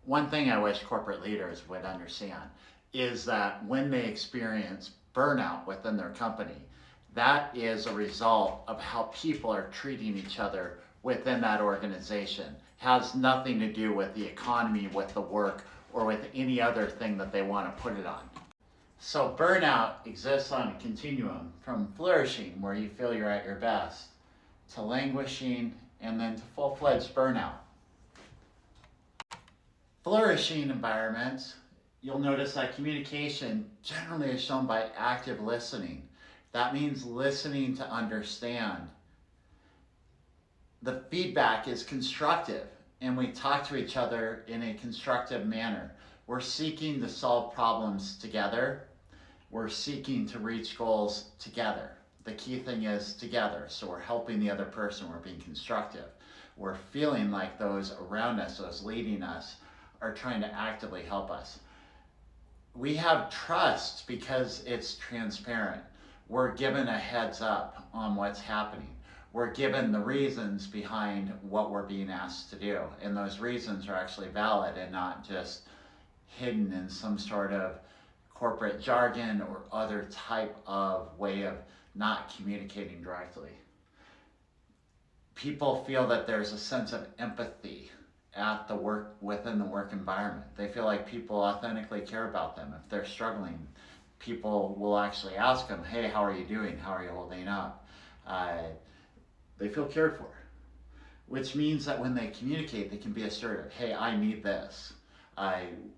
One thing I wish corporate leaders would understand is that when they experience burnout within their company, that is a result of how people are treating each other within that organization. It has nothing to do with the economy, with the work, or with any other thing that they want to put it on. So burnout exists on a continuum from flourishing, where you feel you're at your best, to languishing, and then to full-fledged burnout. Flourishing environments, you'll notice that communication generally is shown by active listening. That means listening to understand. The feedback is constructive, and we talk to each other in a constructive manner. We're seeking to solve problems together. We're seeking to reach goals together. The key thing is together. So we're helping the other person. We're being constructive. We're feeling like those around us, those leading us, are trying to actively help us. We have trust because it's transparent. We're given a heads up on what's happening. We're given the reasons behind what we're being asked to do. And those reasons are actually valid and not just hidden in some sort of corporate jargon or other type of way of not communicating directly. People feel that there's a sense of empathy at the work, within the work environment. They feel like people authentically care about them. If they're struggling, people will actually ask them, hey, how are you doing? How are you holding up? They feel cared for, which means that when they communicate, they can be assertive. Hey, I need this.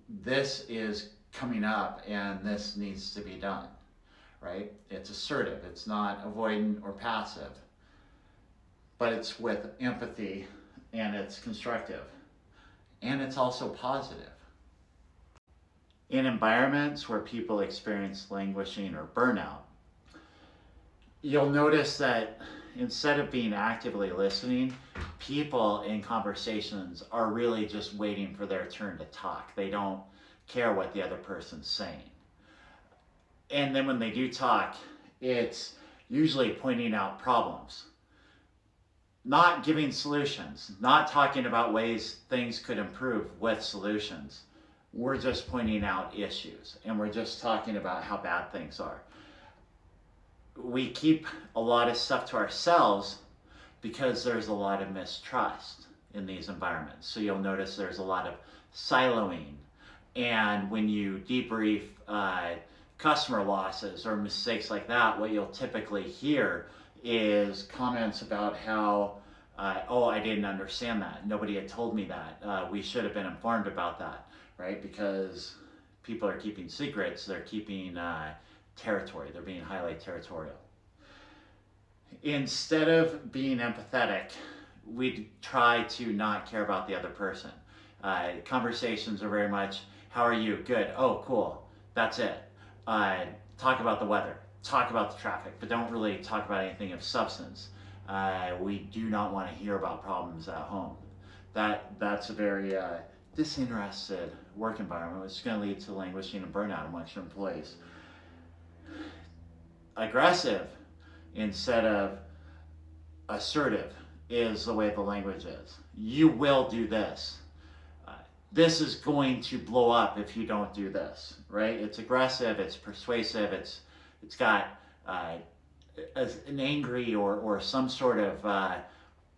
This is coming up and this needs to be done, right? It's assertive. It's not avoidant or passive, but it's with empathy, and it's constructive, and it's also positive. In environments where people experience languishing or burnout, you'll notice that instead of being actively listening, people in conversations are really just waiting for their turn to talk. They don't care what the other person's saying. And then when they do talk, it's usually pointing out problems, not giving solutions, not talking about ways things could improve with solutions. We're just pointing out issues, and we're just talking about how bad things are. We keep a lot of stuff to ourselves because there's a lot of mistrust in these environments. So you'll notice there's a lot of siloing. And when you debrief customer losses or mistakes like that, what you'll typically hear is comments about how, oh, I didn't understand that. Nobody had told me that. We should have been informed about that, right? Because people are keeping secrets, they're keeping territory, they're being highly territorial. Instead of being empathetic, we try to not care about the other person. Conversations are very much, how are you? Good. Oh, cool. That's it. Talk about the weather, talk about the traffic, but don't really talk about anything of substance. We do not want to hear about problems at home. That's a very disinterested work environment, which is going to lead to languishing and burnout amongst your employees. Aggressive instead of assertive is the way the language is. You will do this. This is going to blow up if you don't do this, right? It's aggressive, it's persuasive, it's got an angry or some sort of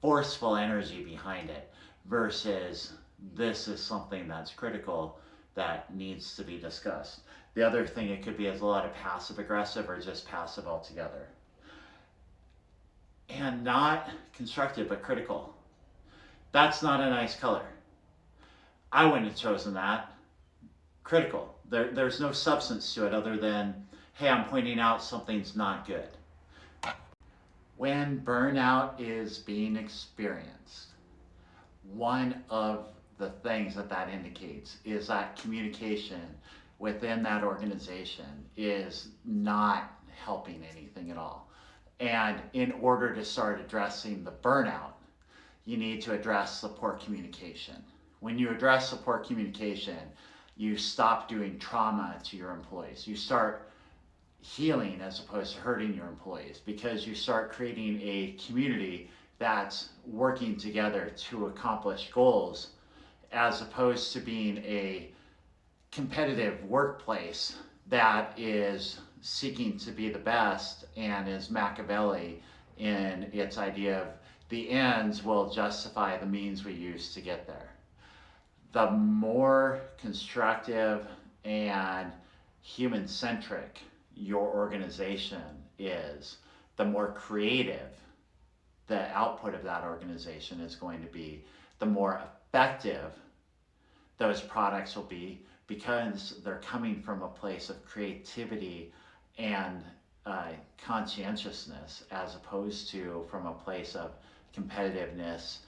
forceful energy behind it, versus this is something that's critical that needs to be discussed. The other thing it could be is a lot of passive aggressive or just passive altogether. And not constructive but critical. That's not a nice color. I wouldn't have chosen that. Critical. There's no substance to it other than, hey, I'm pointing out something's not good. When burnout is being experienced, one of the things that indicates is that communication within that organization is not helping anything at all. And in order to start addressing the burnout, you need to address the poor communication. When you address the poor communication, you stop doing trauma to your employees. You start healing as opposed to hurting your employees, because you start creating a community that's working together to accomplish goals as opposed to being a competitive workplace that is seeking to be the best and is Machiavelli in its idea of the ends will justify the means we use to get there. The more constructive and human centric your organization is, the more creative the output of that organization is going to be, the more effective those products will be, because they're coming from a place of creativity and conscientiousness, as opposed to from a place of competitiveness,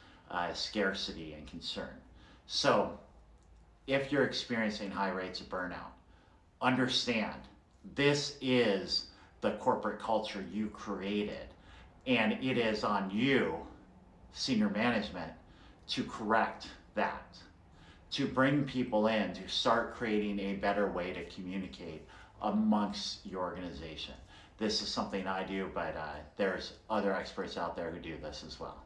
scarcity, and concern. So if you're experiencing high rates of burnout, understand this is the corporate culture you created, and it is on you, senior management, to correct that, to bring people in, to start creating a better way to communicate amongst your organization. This is something I do, but there's other experts out there who do this as well.